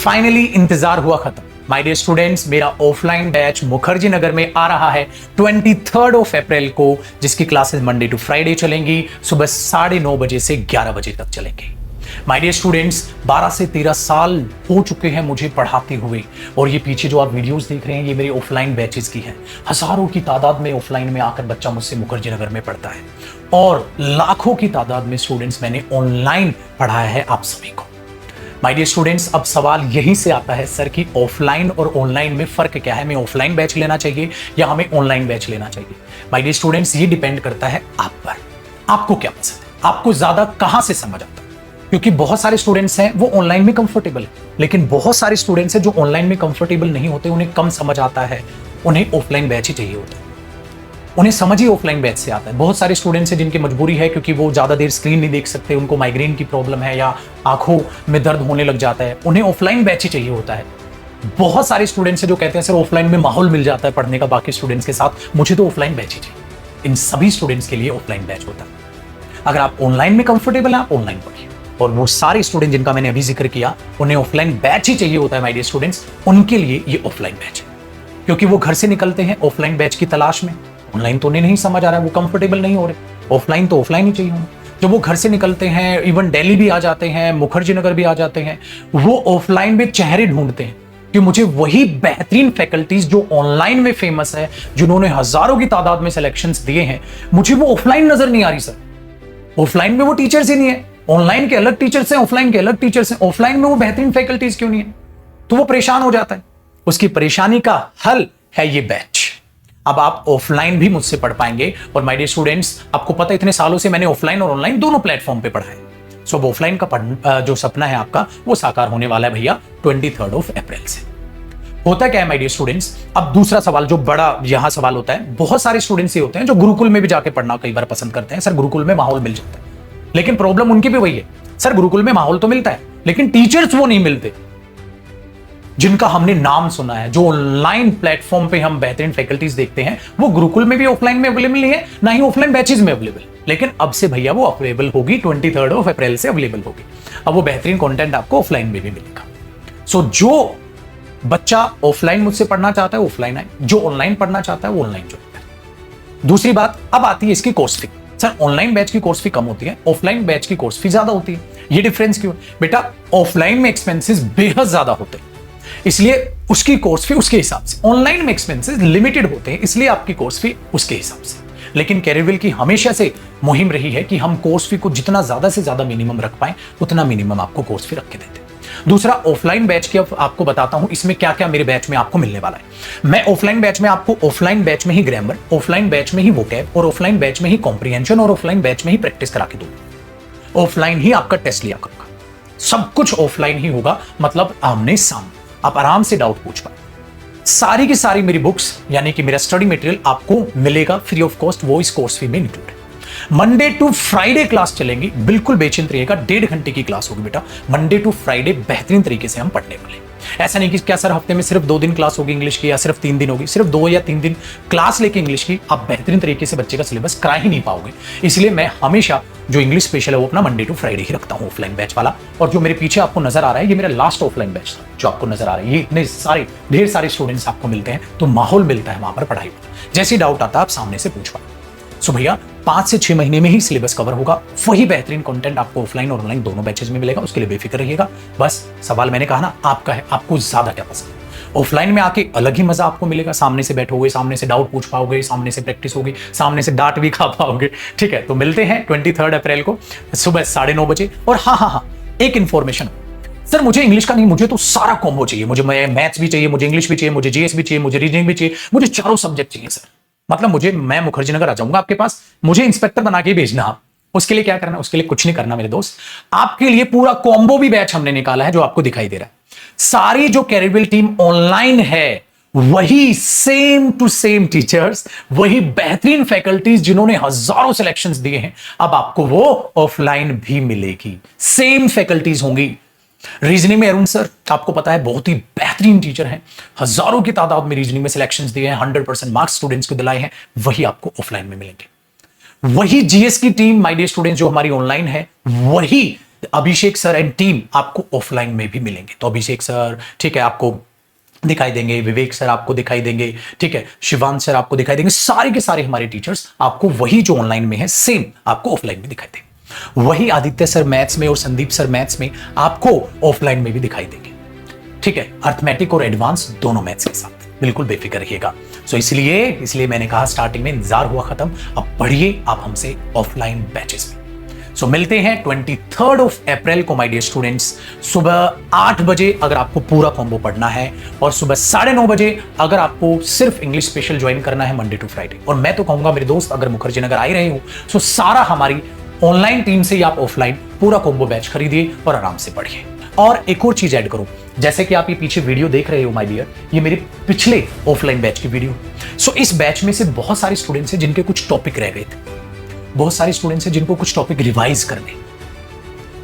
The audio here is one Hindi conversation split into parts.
फाइनली इंतजार हुआ खत्म। माय डियर स्टूडेंट्स, मेरा ऑफलाइन बैच मुखर्जी नगर में आ रहा है 23 अप्रैल को, जिसकी क्लासेस मंडे टू फ्राइडे चलेंगी, सुबह 9:30 बजे से 11 बजे तक चलेंगी। माय डियर स्टूडेंट्स, 12 से 13 साल हो चुके हैं मुझे पढ़ाते हुए, और ये पीछे जो आप वीडियोस देख रहे हैं ये मेरे ऑफलाइन बैचेस की हैं। हजारों की तादाद में ऑफलाइन में आकर बच्चा मुझसे मुखर्जी नगर में पढ़ता है, और लाखों की तादाद में स्टूडेंट्स मैंने ऑनलाइन पढ़ाया है आप सभी को। माय डियर स्टूडेंट्स, अब सवाल यहीं से आता है सर कि ऑफलाइन और ऑनलाइन में फर्क क्या है, हमें ऑफलाइन बैच लेना चाहिए या हमें ऑनलाइन बैच लेना चाहिए। माय डियर स्टूडेंट्स, ये डिपेंड करता है आप पर, आपको क्या पसंद है, आपको ज्यादा कहां से समझ आता है। क्योंकि बहुत सारे स्टूडेंट्स हैं वो ऑनलाइन में कंफर्टेबल है, लेकिन बहुत सारे स्टूडेंट्स हैं जो ऑनलाइन में कंफर्टेबल नहीं होते, उन्हें कम समझ आता है, उन्हें ऑफलाइन बैच ही चाहिए होता है, उन्हें समझ ही ऑफलाइन बैच से आता है। बहुत सारे स्टूडेंट्स हैं जिनकी मजबूरी है क्योंकि वो ज्यादा देर स्क्रीन नहीं देख सकते, उनको माइग्रेन की प्रॉब्लम है या आंखों में दर्द होने लग जाता है, उन्हें ऑफलाइन बैच ही चाहिए होता है। बहुत सारे स्टूडेंट्स हैं जो कहते हैं सर ऑफलाइन में माहौल मिल जाता है पढ़ने का बाकी स्टूडेंट्स के साथ, मुझे तो ऑफलाइन बैच ही चाहिए। इन सभी स्टूडेंट्स के लिए ऑफलाइन बैच होता है। अगर आप ऑनलाइन में कंफर्टेबल हैं, आप ऑनलाइन पढ़िए, और वो सारे स्टूडेंट जिनका मैंने अभी जिक्र किया उन्हें ऑफलाइन बैच ही चाहिए होता है माय डियर स्टूडेंट्स, उनके लिए ये ऑफलाइन बैच है। क्योंकि वो घर से निकलते हैं ऑफलाइन बैच की तलाश में, ऑनलाइन तो उन्हें नहीं समझ आ रहा है, वो कंफर्टेबल नहीं हो रहे, ऑफलाइन तो ऑफलाइन ही चाहिए उन्हें। जब वो घर से निकलते हैं, इवन दिल्ली भी आ जाते हैं, मुखर्जी नगर भी आ जाते हैं, वो ऑफलाइन में चेहरे ढूंढते हैं कि मुझे वही बेहतरीन फैकल्टीज जो ऑनलाइन में फेमस है, जिन्होंने हजारों की तादाद में सिलेक्शंस दिए हैं, मुझे वो ऑफलाइन नजर नहीं आ रही सर। ऑफलाइन में वो टीचर्स ही नहीं है, ऑनलाइन के अलग टीचर्स हैं, ऑफलाइन के अलग टीचर्स हैं, ऑफलाइन में वो बेहतरीन फैकल्टीज क्यों नहीं है? तो वो परेशान हो जाता है। उसकी परेशानी का हल है ये बैच। अब आप ऑफलाइन भी मुझसे पढ़ पाएंगे, और माय डियर स्टूडेंट्स, आपको पता है इतने सालों से मैंने ऑफलाइन और ऑनलाइन दोनों प्लेटफॉर्म पे पढ़ा है। सो अब ऑफलाइन का जो सपना है आपका वो साकार होने वाला है भैया 23 अप्रैल से। होता क्या है माय डियर स्टूडेंट्स, अब दूसरा सवाल जो बड़ा यहां सवाल होता है, बहुत सारे स्टूडेंट्स ये होते हैं जो गुरुकुल में भी जाके पढ़ना कई बार पसंद करते हैं। सर गुरुकुल में माहौल मिल जाता है, लेकिन प्रॉब्लम उनकी भी वही है, सर गुरुकुल में माहौल तो मिलता है लेकिन टीचर्स वो नहीं मिलते जिनका हमने नाम सुना है। जो ऑनलाइन प्लेटफॉर्म पे हम बेहतरीन फैकल्टीज देखते हैं वो गुरुकुल में भी ऑफलाइन में अवेलेबल नहीं है, ना ही ऑफलाइन बैचेस में अवेलेबल, लेकिन अब से भैया वो अवेलेबल होगी, 23 अप्रैल से अवेलेबल होगी। अब वो बेहतरीन कंटेंट आपको ऑफलाइन में भी मिलेगा। सो जो बच्चा ऑफलाइन मुझसे पढ़ना चाहता है ऑफलाइन आए, जो ऑनलाइन पढ़ना चाहता है वो ऑनलाइन ज्वाइन करे। दूसरी बात अब आती है इसकी course fee. Sir online batch की कोर्स फी कम होती है, ऑफलाइन बैच की कोर्स फी ज्यादा होती है, ये डिफरेंस क्यों? बेटा ऑफलाइन में एक्सपेंसेस बेहद ज्यादा होते हैं, इसलिए उसकी कोर्स फी उसके हिसाब से। ऑनलाइन में एक्सपेंसेस लिमिटेड होते हैं, इसलिए आपकी कोर्स फी उसके हिसाब से। लेकिन कैरियरविल की हमेशा से मुहिम रही है कि हम कोर्स फी को जितना ज्यादा से ज्यादा मिनिमम रख पाएं, उतना मिनिमम आपको कोर्स फी रख के देते हैं। दूसरा, ऑफलाइन बैच की अब आपको बताता हूं इसमें क्या क्या मेरे बैच में आपको मिलने वाला है। मैं ऑफलाइन बैच में आपको ऑफलाइन बैच में ही ग्रामर, ऑफलाइन बैच में ही वोकैब, और ऑफलाइन बैच में ही कॉम्प्रिहेंशन, और ऑफलाइन बैच में ही प्रैक्टिस करा के दूंगा। ऑफलाइन ही आपका टेस्ट लिया करूंगा, सब कुछ ऑफलाइन ही होगा, मतलब आमने सामने, आप आराम से डाउट पूछ पाए। सारी की सारी मेरी बुक्स यानी कि मेरा स्टडी मटेरियल आपको मिलेगा फ्री ऑफ कॉस्ट, वो इस कोर्स फी में इंक्लूड है। मंडे टू फ्राइडे क्लास चलेंगी, बिल्कुल बेचिंत रहिएगा, 1.5 घंटे की क्लास होगी बेटा। मंडे टू फ्राइडे बेहतरीन तरीके से हम पढ़ने वाले। ऐसा नहीं कि क्या सर हफ्ते में सिर्फ 2 दिन क्लास होगी इंग्लिश की, या सिर्फ 3 दिन होगी, सिर्फ 2 या 3 दिन क्लास लेके इंग्लिश की आप बेहतरीन तरीके से बच्चे का सिलेबस करा ही नहीं पाओगे। इसलिए मैं हमेशा जो इंग्लिश स्पेशल है वो अपना मंडे टू फ्राइडे ही रखता हूँ ऑफलाइन बैच वाला। और जो मेरे पीछे आपको नजर आ रहा है ये मेरा लास्ट ऑफलाइन बैच था जो आपको नजर आ रहा है। ये इतने सारे ढेर सारे स्टूडेंट्स आपको मिलते हैं, तो माहौल मिलता है वहां पर पढ़ाई में। जैसे डाउट आता है आप सामने से पूछ पाए। सो भैया 5 से 6 महीने में ही सिलेबस कवर होगा, वही बेहतरीन कंटेंट आपको ऑफलाइन और ऑनलाइन दोनों बैचेस में मिलेगा, उसके लिए बेफिक्र रहिएगा। बस सवाल मैंने कहा ना आपका है, आपको ज्यादा क्या पसंद है। ऑफलाइन में आके अलग ही मजा आपको मिलेगा, सामने से बैठोगे, सामने से डाउट पूछ पाओगे, सामने से प्रैक्टिस होगी, सामने से डांट भी खा पाओगे। ठीक है, तो मिलते हैं 23 अप्रैल को सुबह 9:30 बजे। और हाँ, एक इंफॉर्मेशन, सर मुझे इंग्लिश का नहीं, मुझे तो सारा कॉम्बो चाहिए, मुझे मैथ्स भी चाहिए, मुझे इंग्लिश भी चाहिए, मुझे जीएस भी चाहिए, मुझे रीजनिंग भी चाहिए, मुझे चारों सब्जेक्ट चाहिए सर। मतलब मैं मुखर्जी नगर आ जाऊंगा आपके पास, मुझे इंस्पेक्टर बना के भेजना आप। उसके लिए क्या करना? उसके लिए कुछ नहीं करना मेरे दोस्त, आपके लिए पूरा कॉम्बो भी बैच हमने निकाला है जो आपको दिखाई दे रहा है। सारी जो कैरियरविल टीम ऑनलाइन है वही सेम टू सेम टीचर्स, वही बेहतरीन फैकल्टीज जिन्होंने हजारों सिलेक्शंस दिए हैं, अब आपको वो ऑफलाइन भी मिलेगी, सेम फैकल्टीज होंगी। रीजनिंग में अरुण सर आपको पता है बहुत ही बेहतरीन टीचर हैं, हजारों की तादाद में रीजनिंग में सिलेक्शंस दिए हैं, 100% मार्क्स स्टूडेंट्स को दिलाए हैं, वही आपको ऑफलाइन में मिलेंगे। वही जीएस की टीम माय डियर स्टूडेंट्स जो हमारी ऑनलाइन है, वही अभिषेक सर एंड टीम आपको ऑफलाइन में भी मिलेंगे। तो अभिषेक सर, ठीक है, आपको दिखाई देंगे, विवेक सर आपको दिखाई देंगे, ठीक है, शिवांश सर आपको दिखाई देंगे, सारे के सारे हमारे टीचर्स आपको वही जो ऑनलाइन में है सेम आपको ऑफलाइन में दिखाई देंगे। वही आदित्य सर मैथ्स में और संदीप सर मैथ्स में आपको ऑफलाइन में भी दिखाई देंगे, ठीक है, अर्थमेटिक और एडवांस दोनों मैथ्स के साथ, बिल्कुल बेफिक्र रहिएगा। सो इसलिए मैंने कहा स्टार्टिंग में इंतजार हुआ खत्म, अब पढ़िए आप हमसे ऑफलाइन बैचेस में। सो मिलते हैं 23 ऑफ अप्रैल को माय डियर स्टूडेंट्स, सुबह 8 बजे अगर आपको पूरा कॉम्बो पढ़ना है, और सुबह 9:30 बजे अगर आपको सिर्फ इंग्लिश स्पेशल ज्वाइन करना है मंडे टू फ्राइडे। और मैं तो कहूंगा मेरे दोस्त, अगर मुखर्जी नगर आ ही रहे हो सो सारा हमारी ऑनलाइन टीम से ही आप ऑफलाइन पूरा कॉम्बो बैच खरीदिए और आराम से पढ़िए। और एक और चीज ऐड करो, जैसे कि आप ये पीछे वीडियो देख रहे हो माय डियर, ये मेरे पिछले ऑफलाइन बैच की वीडियो। सो इस बैच में से बहुत सारे स्टूडेंट्स हैं जिनके कुछ टॉपिक रह गए थे, बहुत सारे स्टूडेंट्स हैं जिनको कुछ टॉपिक रिवाइज करने।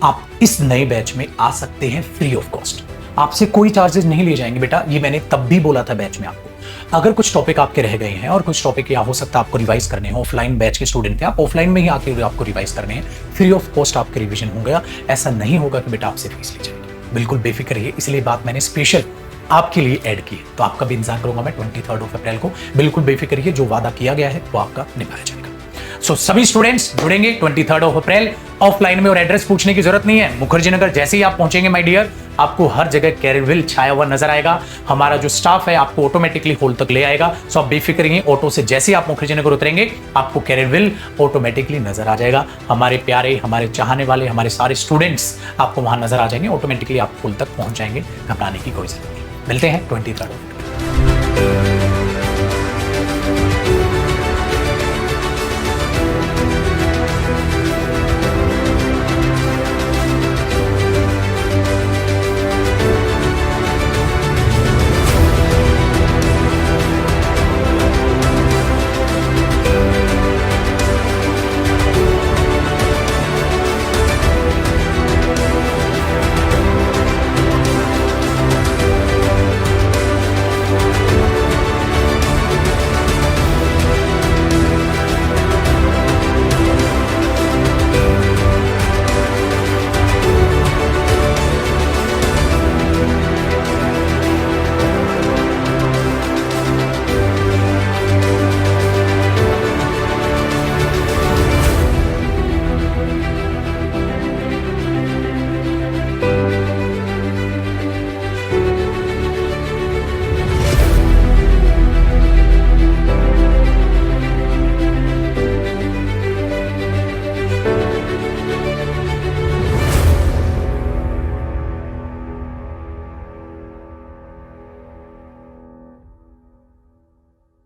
आप इस नए बैच में आ सकते हैं फ्री ऑफ कॉस्ट, आपसे कोई चार्जेस नहीं लिए जाएंगे बेटा। ये मैंने तब भी बोला था बैच में आपको, अगर कुछ टॉपिक आपके रह गए हैं और कुछ टॉपिक या हो सकता है आपको रिवाइज करने हैं, ऑफलाइन बैच के स्टूडेंट थे, आप ऑफलाइन में ही आके आपको रिवाइज करने हैं, फ्री ऑफ कॉस्ट आपके रिवीजन हो गया। ऐसा नहीं होगा कि बेटा आपसे फीस ली जाएगी, बिल्कुल बेफिक्र रहिए। इसलिए बात मैंने स्पेशल आपके लिए ऐड की है, तो आपका भी इंतजार करूंगा मैं 23 ऑफ अप्रैल को। बिल्कुल बेफिक्र रहिए, जो वादा किया गया है वो आपका निभाया जाएगा। सो सभी स्टूडेंट्स जुड़ेंगे 23 ऑफ अप्रैल ऑफलाइन में, और एड्रेस पूछने की जरूरत नहीं है। मुखर्जी नगर जैसे ही आप पहुंचेंगे माय डियर, आपको हर जगह कैरियर छाया हुआ नजर आएगा। हमारा जो स्टाफ है आपको ऑटोमेटिकली हॉल तक ले आएगा। सो आप बेफिक्र रहिए, ऑटो से जैसे ही आप मुखर्जी नगर उतरेंगे आपको कैरियर ऑटोमेटिकली नजर आ जाएगा। हमारे प्यारे, हमारे चाहने वाले, हमारे सारे स्टूडेंट्स आपको वहां नजर आ जाएंगे, ऑटोमेटिकली आप हॉल तक पहुंच जाएंगे, घबराने की कोई जरूरत नहीं। मिलते हैं 23 ऑफ अप्रैल।